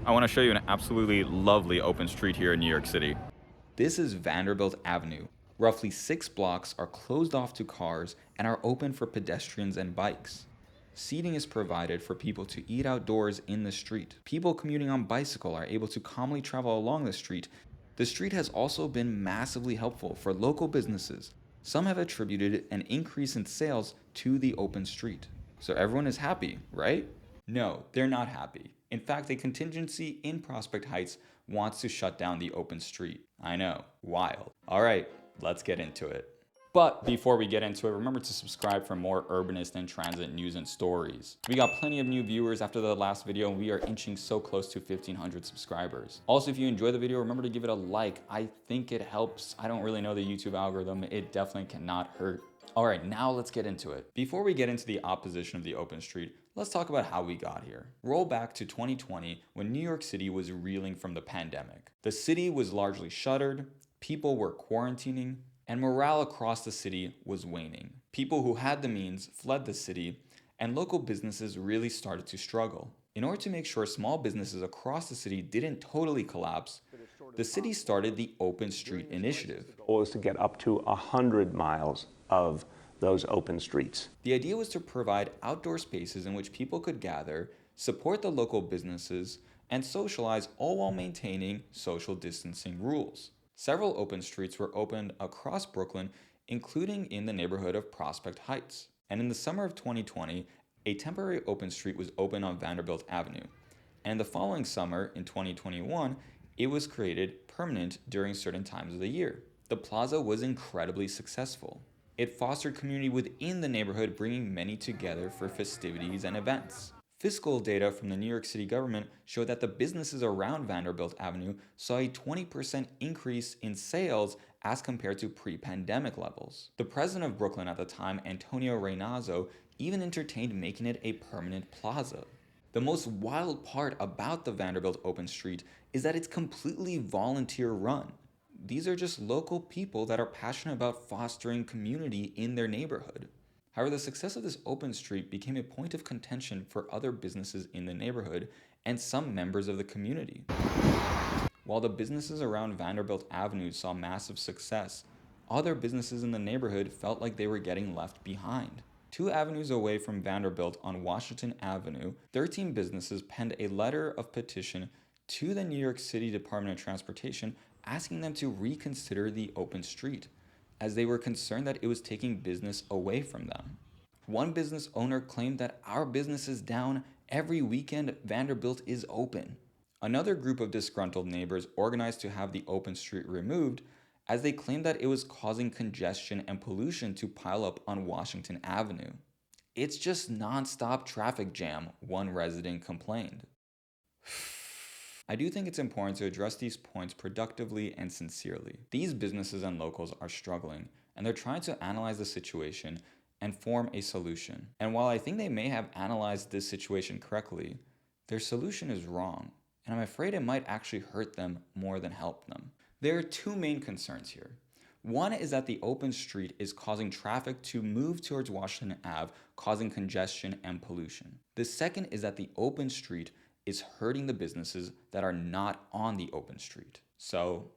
I want to show you an absolutely lovely open street here in New York City. This is Vanderbilt Avenue. Roughly 6 blocks are closed off to cars and are open for pedestrians and bikes. Seating is provided for people to eat outdoors in the street. People commuting on bicycle are able to calmly travel along the street. The street has also been massively helpful for local businesses. Some have attributed an increase in sales to the open street. So everyone is happy, right? No, they're not happy. In fact, a contingency in Prospect Heights wants to shut down the open street. I know, wild. All right, let's get into it. But before we get into it, remember to subscribe for more urbanist and transit news and stories. We got plenty of new viewers after the last video, and we are inching so close to 1,500 subscribers. Also, if you enjoy the video, remember to give it a like. I think it helps. I don't really know the YouTube algorithm. It definitely cannot hurt. All right, now let's get into it. Before we get into the opposition of the open street, let's talk about how we got here. Roll back to 2020 when New York City was reeling from the pandemic. The city was largely shuttered, people were quarantining, and morale across the city was waning. People who had the means fled the city, and local businesses really started to struggle. In order to make sure small businesses across the city didn't totally collapse, the city started the Open Street Initiative. The goal is to get up to 100 miles of those open streets. The idea was to provide outdoor spaces in which people could gather, support the local businesses, and socialize, all while maintaining social distancing rules. Several open streets were opened across Brooklyn, including in the neighborhood of Prospect Heights. And in the summer of 2020, a temporary open street was opened on Vanderbilt Avenue. And the following summer, in 2021, it was created permanent during certain times of the year. The plaza was incredibly successful. It fostered community within the neighborhood, bringing many together for festivities and events. Fiscal data from the New York City government showed that the businesses around Vanderbilt Avenue saw a 20% increase in sales as compared to pre-pandemic levels. The president of Brooklyn at the time, Antonio Reynazo, even entertained making it a permanent plaza. The most wild part about the Vanderbilt Open Street is that it's completely volunteer run. These are just local people that are passionate about fostering community in their neighborhood. However, the success of this open street became a point of contention for other businesses in the neighborhood and some members of the community. While the businesses around Vanderbilt Avenue saw massive success, other businesses in the neighborhood felt like they were getting left behind. 2 avenues away from Vanderbilt on Washington Avenue, 13 businesses penned a letter of petition to the New York City Department of Transportation asking them to reconsider the open street, as they were concerned that it was taking business away from them. One business owner claimed that our business is down, every weekend Vanderbilt is open. Another group of disgruntled neighbors organized to have the open street removed, as they claimed that it was causing congestion and pollution to pile up on Washington Avenue. It's just non-stop traffic jam, one resident complained. I do think it's important to address these points productively and sincerely. These businesses and locals are struggling, and they're trying to analyze the situation and form a solution. And while I think they may have analyzed this situation correctly, their solution is wrong, and I'm afraid it might actually hurt them more than help them. There are 2 main concerns here. One is that the open street is causing traffic to move towards Washington Ave, causing congestion and pollution. The second is that the open street is hurting the businesses that are not on the open street. So,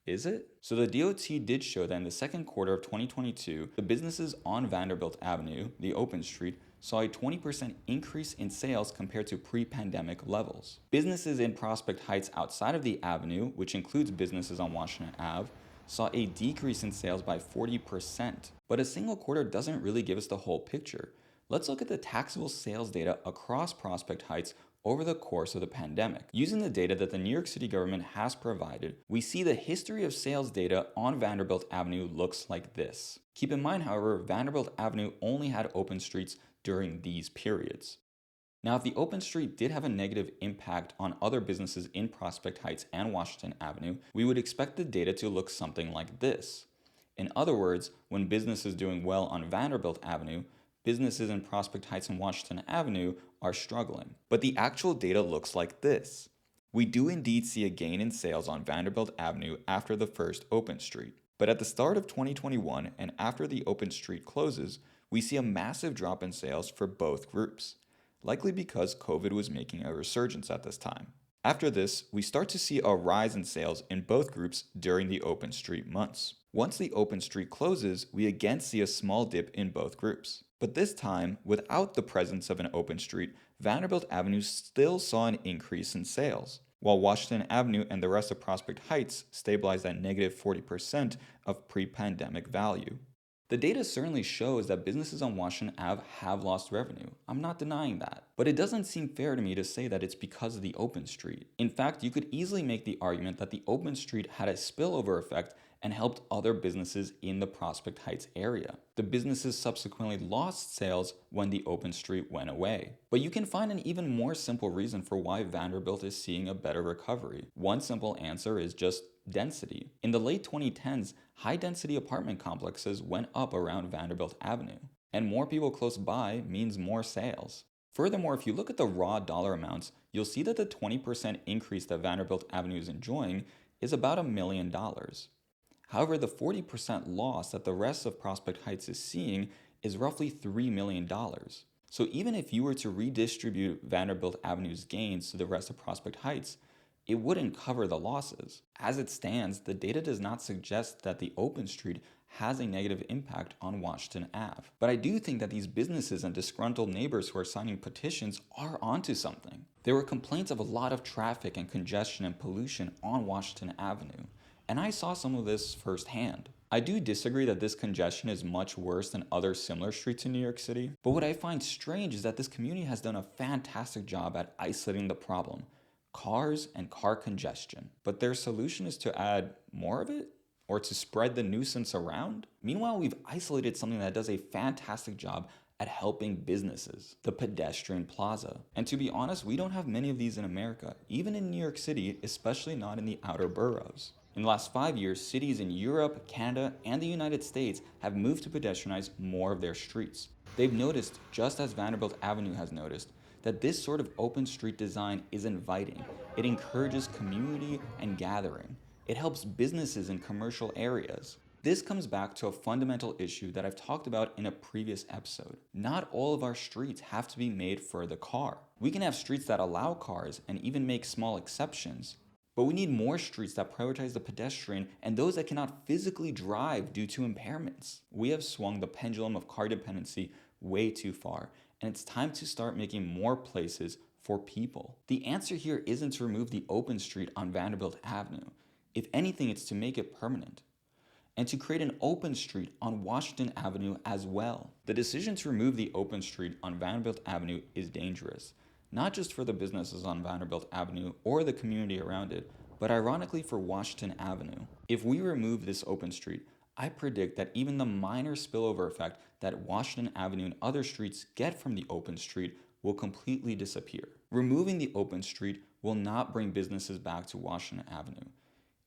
is it? So the DOT did show that in the second quarter of 2022, the businesses on Vanderbilt Avenue, the open street, saw a 20% increase in sales compared to pre-pandemic levels. Businesses in Prospect Heights outside of the avenue, which includes businesses on Washington Ave, saw a decrease in sales by 40%. But a single quarter doesn't really give us the whole picture. Let's look at the taxable sales data across Prospect Heights over the course of the pandemic. Using the data that the New York City government has provided, we see the history of sales data on Vanderbilt Avenue looks like this. Keep in mind, however, Vanderbilt Avenue only had open streets during these periods. Now, if the open street did have a negative impact on other businesses in Prospect Heights and Washington Avenue, we would expect the data to look something like this. In other words, when business is doing well on Vanderbilt Avenue, businesses in Prospect Heights and Washington Avenue are struggling. But the actual data looks like this. We do indeed see a gain in sales on Vanderbilt Avenue after the first open street. But at the start of 2021 and after the open street closes, we see a massive drop in sales for both groups, likely because COVID was making a resurgence at this time. After this, we start to see a rise in sales in both groups during the open street months. Once the open street closes, we again see a small dip in both groups. But this time, without the presence of an open street, Vanderbilt Avenue still saw an increase in sales, while Washington Avenue and the rest of Prospect Heights stabilized at negative 40% of pre-pandemic value. The data certainly shows that businesses on Washington Ave have lost revenue. I'm not denying that. But it doesn't seem fair to me to say that it's because of the open street. In fact, you could easily make the argument that the open street had a spillover effect and helped other businesses in the Prospect Heights area. The businesses subsequently lost sales when the open street went away. But you can find an even more simple reason for why Vanderbilt is seeing a better recovery. One simple answer is just density. In the late 2010s, high-density apartment complexes went up around Vanderbilt Avenue, and more people close by means more sales. Furthermore, if you look at the raw dollar amounts, you'll see that the 20% increase that Vanderbilt Avenue is enjoying is about $1 million. However, the 40% loss that the rest of Prospect Heights is seeing is roughly $3 million. So even if you were to redistribute Vanderbilt Avenue's gains to the rest of Prospect Heights, it wouldn't cover the losses. As it stands, the data does not suggest that the open street has a negative impact on Washington Ave. But I do think that these businesses and disgruntled neighbors who are signing petitions are onto something. There were complaints of a lot of traffic and congestion and pollution on Washington Avenue, and I saw some of this firsthand. I do disagree that this congestion is much worse than other similar streets in New York City, but what I find strange is that this community has done a fantastic job at isolating the problem: cars and car congestion. But their solution is to add more of it? Or to spread the nuisance around? Meanwhile, we've isolated something that does a fantastic job at helping businesses: the pedestrian plaza. And to be honest, we don't have many of these in America, even in New York City, especially not in the outer boroughs. In the last 5 years, cities in Europe, Canada, and the United States have moved to pedestrianize more of their streets. They've noticed, just as Vanderbilt Avenue has noticed, that this sort of open street design is inviting. It encourages community and gathering. It helps businesses in commercial areas. This comes back to a fundamental issue that I've talked about in a previous episode. Not all of our streets have to be made for the car. We can have streets that allow cars and even make small exceptions. But we need more streets that prioritize the pedestrian and those that cannot physically drive due to impairments. We have swung the pendulum of car dependency way too far, and it's time to start making more places for people. The answer here isn't to remove the open street on Vanderbilt Avenue. If anything, it's to make it permanent, and to create an open street on Washington Avenue as well. The decision to remove the open street on Vanderbilt Avenue is dangerous, not just for the businesses on Vanderbilt Avenue or the community around it, but ironically for Washington Avenue. If we remove this open street, I predict that even the minor spillover effect that Washington Avenue and other streets get from the open street will completely disappear. Removing the open street will not bring businesses back to Washington Avenue.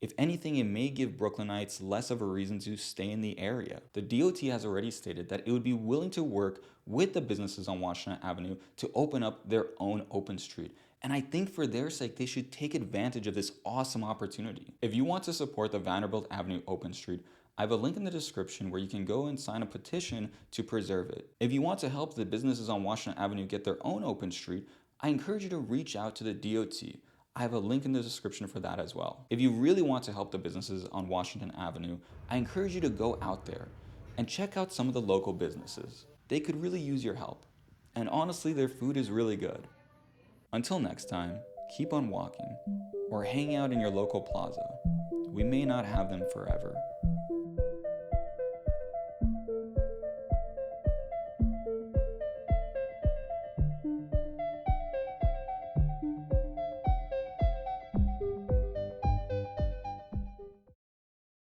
If anything, it may give Brooklynites less of a reason to stay in the area. The DOT has already stated that it would be willing to work with the businesses on Washington Avenue to open up their own open street. And I think for their sake, they should take advantage of this awesome opportunity. If you want to support the Vanderbilt Avenue open street, I have a link in the description where you can go and sign a petition to preserve it. If you want to help the businesses on Washington Avenue get their own open street, I encourage you to reach out to the DOT. I have a link in the description for that as well. If you really want to help the businesses on Washington Avenue, I encourage you to go out there and check out some of the local businesses. They could really use your help. And honestly, their food is really good. Until next time, keep on walking or hang out in your local plaza. We may not have them forever.